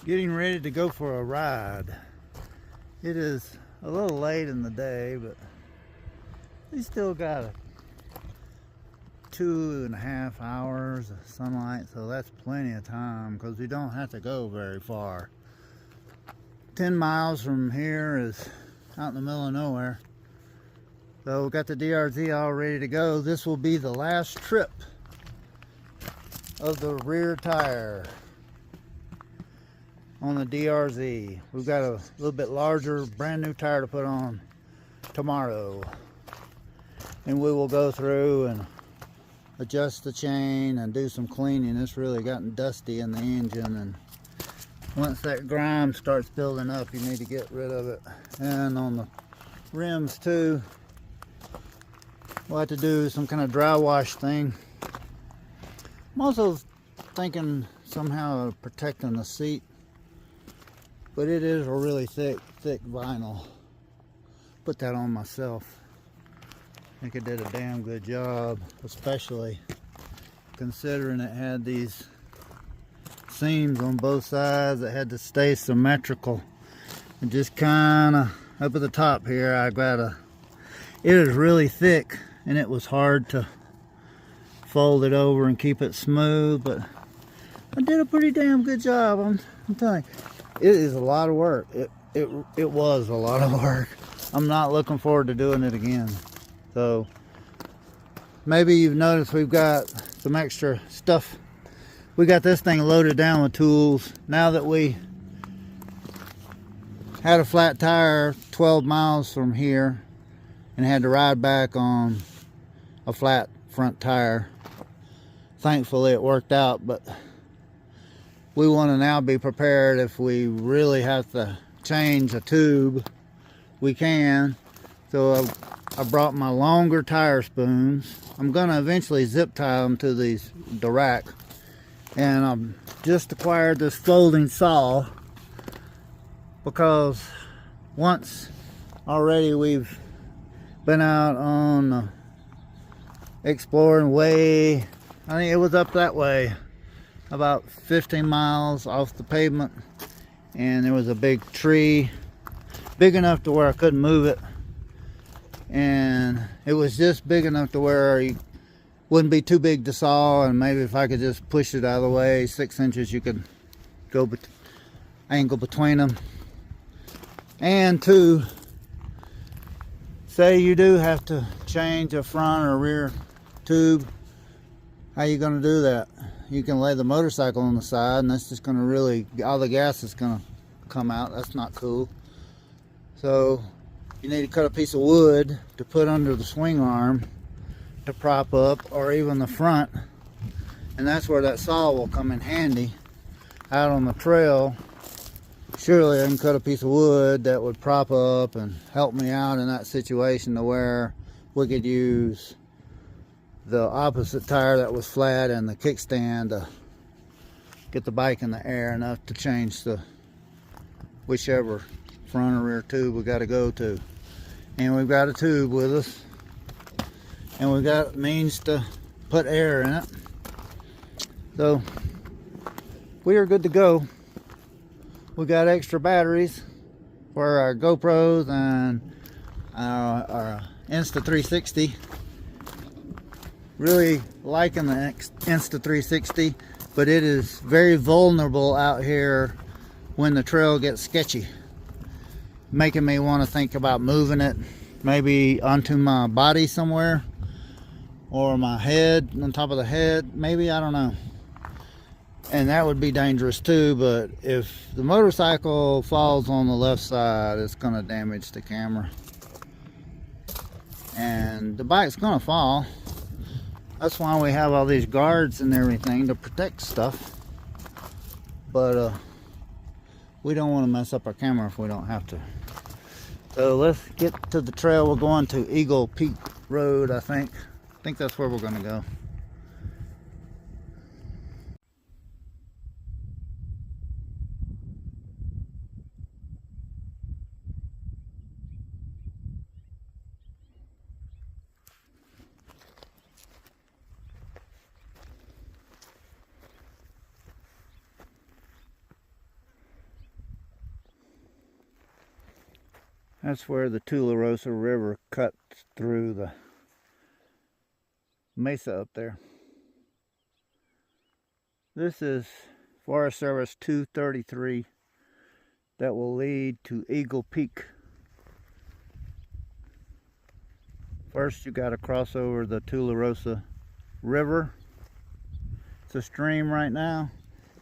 Getting ready to go for a ride. It is a little late in the day, but we still got 2.5 hours of sunlight, so that's plenty of time because we don't have to go very far. 10 miles from here is out in the middle of nowhere. So we got the DRZ all ready to go. This will be the last trip of the rear tire on the DRZ. We've got a little bit larger brand new tire to put on tomorrow, and we will go through and adjust the chain and do some cleaning. It's really gotten dusty in the engine, and once that grime starts building up, you need to get rid of it. And on the rims too, we'll have to do some kind of dry wash thing. I'm also thinking somehow of protecting the seat, but it is a really thick vinyl. Put that on myself. I think it did a damn good job, especially considering it had these seams on both sides that had to stay symmetrical. And just kind of up at the top here, it is really thick, and it was hard to fold it over and keep it smooth, but I did a pretty damn good job. I'm telling you, it is a lot of work. It was a lot of work. I'm not looking forward to doing it again. So maybe you've noticed we've got some extra stuff. We got this thing loaded down with tools. Now that we had a flat tire 12 miles from here and had to ride back on a flat front tire, thankfully it worked out, but we want to now be prepared if we really have to change a tube, we can. So I brought my longer tire spoons. I'm going to eventually zip tie them to the rack. And I've just acquired this folding saw because once already we've been out on exploring way, I think it was up that way, about 15 miles off the pavement, and there was a big tree, big enough to where I couldn't move it, and it was just big enough to where you wouldn't be too big to saw, and maybe if I could just push it out of the way 6 inches, you could go angle between them. And two, say you do have to change a front or rear tube, how you going to do that? You can lay the motorcycle on the side, and that's just going to really, all the gas is going to come out. That's not cool. So you need to cut a piece of wood to put under the swing arm to prop up, or even the front, and that's where that saw will come in handy. Out on the trail, surely I can cut a piece of wood that would prop up and help me out in that situation, to where we could use the opposite tire that was flat and the kickstand to get the bike in the air enough to change the whichever front or rear tube we got to go to. And we've got a tube with us, and we've got means to put air in it. So we are good to go. We got extra batteries for our GoPros and our Insta360. Really liking the Insta360, but it is very vulnerable out here when the trail gets sketchy, making me want to think about moving it maybe onto my body somewhere, or my head, on top of the head, maybe, I don't know. And that would be dangerous too, but if the motorcycle falls on the left side, it's going to damage the camera. And the bike's going to fall. That's why we have all these guards and everything to protect stuff. But we don't want to mess up our camera if we don't have to. So let's get to the trail. We're going to Eagle Peak Road, I think. I think that's where we're going to go. That's where the Drz400 River cuts through the mesa up there. This is Forest Service 233 that will lead to Eagle Peak. First you got to cross over the Drz400 River. It's a stream right now,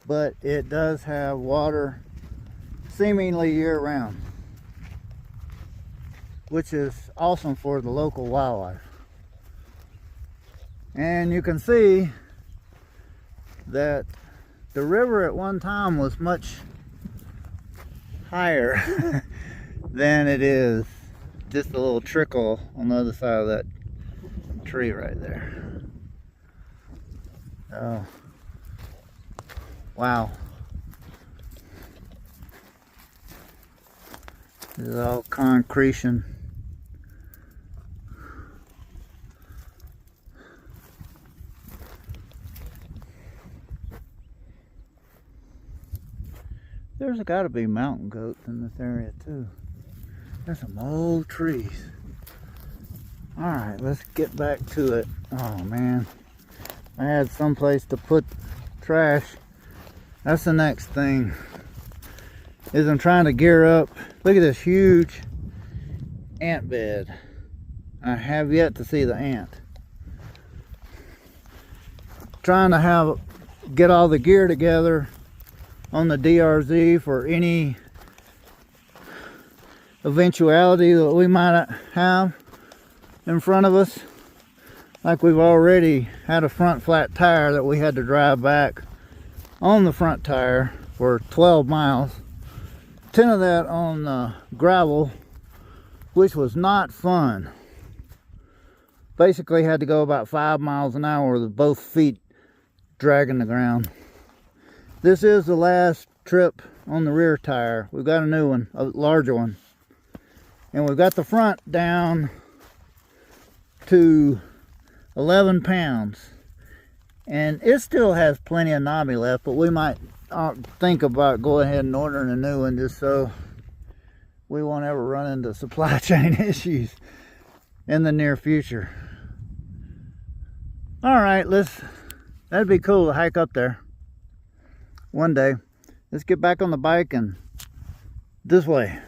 but it does have water seemingly year-round, which is awesome for the local wildlife. And you can see that the river at one time was much higher than it is. Just a little trickle on the other side of that tree right there. Oh, wow. This is all concretion. There's got to be mountain goats in this area too. There's some old trees. Alright, let's get back to it. Oh man, I had someplace to put trash. That's the next thing, is I'm trying to gear up. Look at this huge ant bed. I have yet to see the ant. Trying to get all the gear together on the DRZ for any eventuality that we might have in front of us. Like we've already had a front flat tire that we had to drive back on the front tire for 12 miles. 10 of that on gravel, which was not fun. Basically had to go about 5 miles an hour with both feet dragging the ground. This is the last trip on the rear tire. We've got a new one, a larger one. And we've got the front down to 11 pounds. And it still has plenty of knobby left, but we might think about going ahead and ordering a new one just so we won't ever run into supply chain issues in the near future. Alright, that'd be cool to hike up there one day. Let's get back on the bike and this way.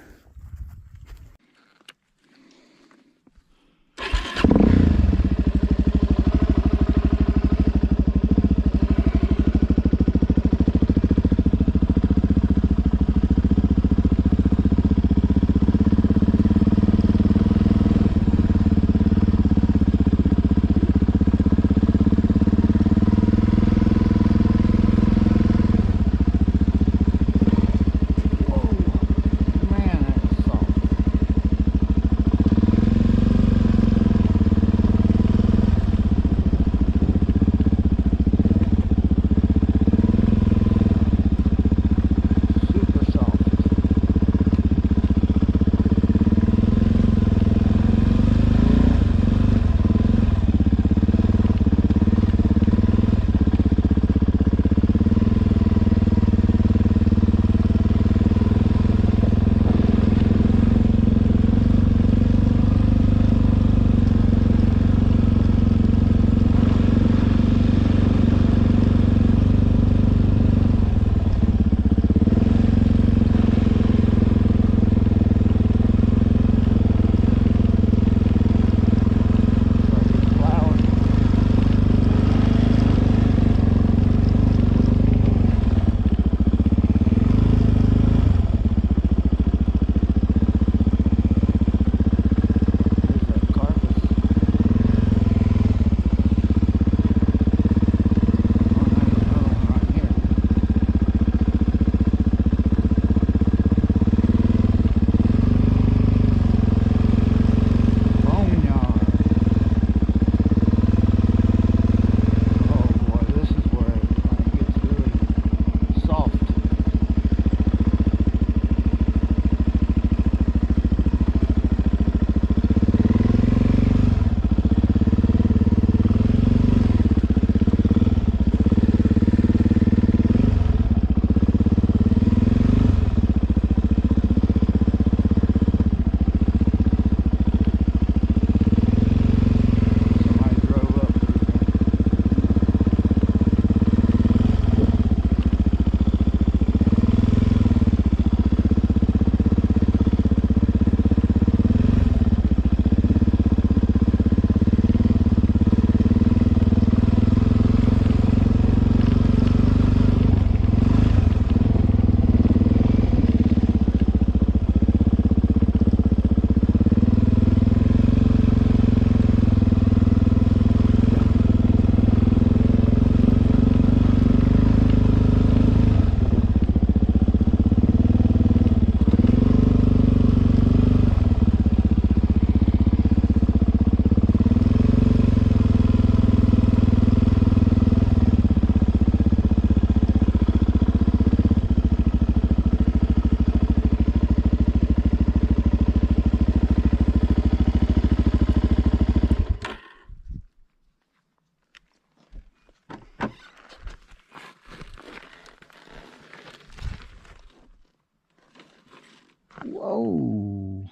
Whoa.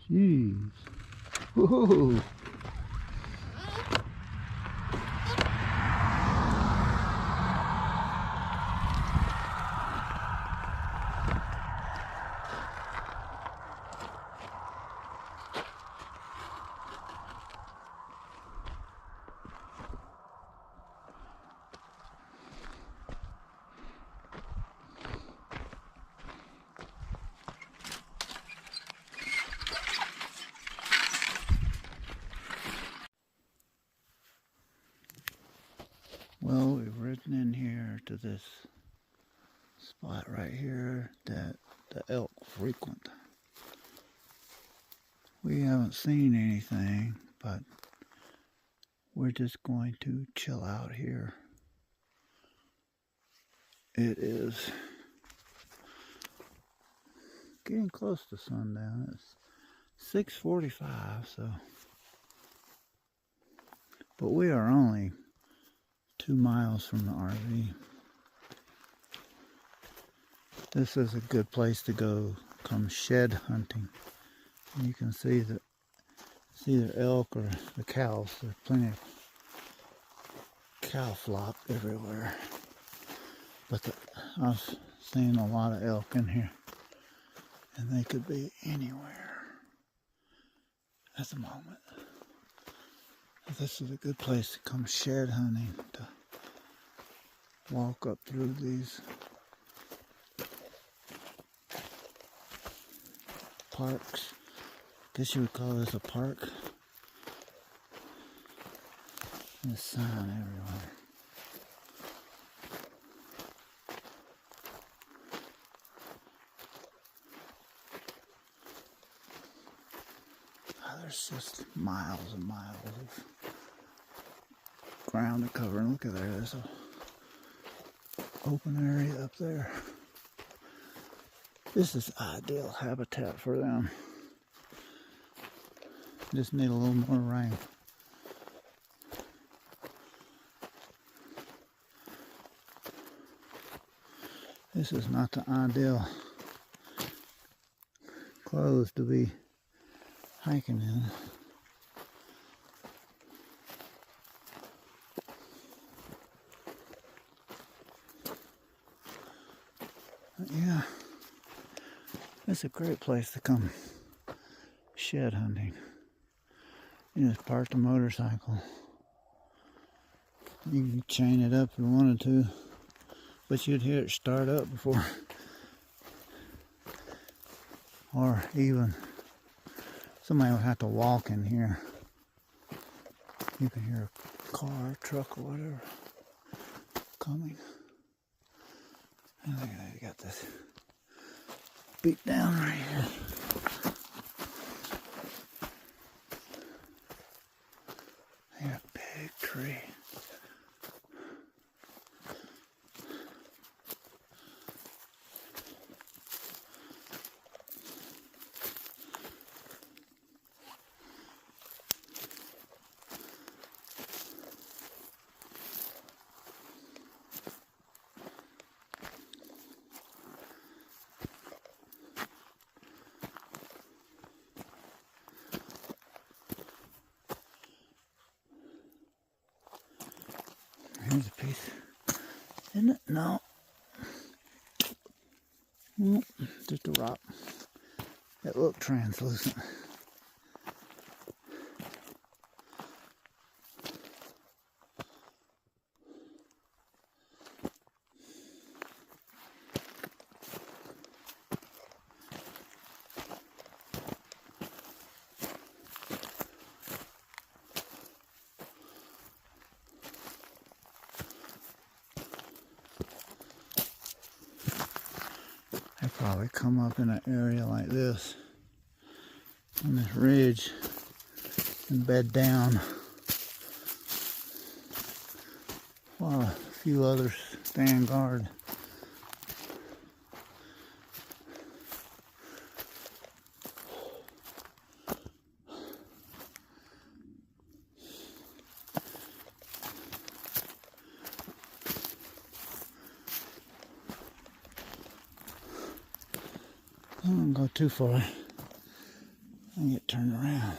Jeez. Whoa. Well, we've ridden in here to this spot right here that the elk frequent. We haven't seen anything, but we're just going to chill out here. It is getting close to sundown. It's 6:45, so. But we are only 2 miles from the RV. This is a good place to go come shed hunting. And you can see that it's either elk or the cows. There's plenty of cow flock everywhere. But I've seen a lot of elk in here, and they could be anywhere at the moment. This is a good place to come shed hunting, to walk up through these parks. Guess you would call this a park. And a sign everywhere. There's just miles and miles of ground to cover. And look at there, there's a open area up there. This is ideal habitat for them. Just need a little more rain. This is not the ideal clothes to be hiking in. But yeah, it's a great place to come shed hunting. You just park the motorcycle. You can chain it up if you wanted to, but you'd hear it start up before, or even somebody would have to walk in here. You can hear a car, truck, or whatever coming. And look at that, you got this beat down right here. They got a big tree. Here's a piece. Isn't it? No. Nope, just a rock. It looked translucent. They probably come up in an area like this, on this ridge, and bed down while a few others stand guard. I don't go too far. I get turned around.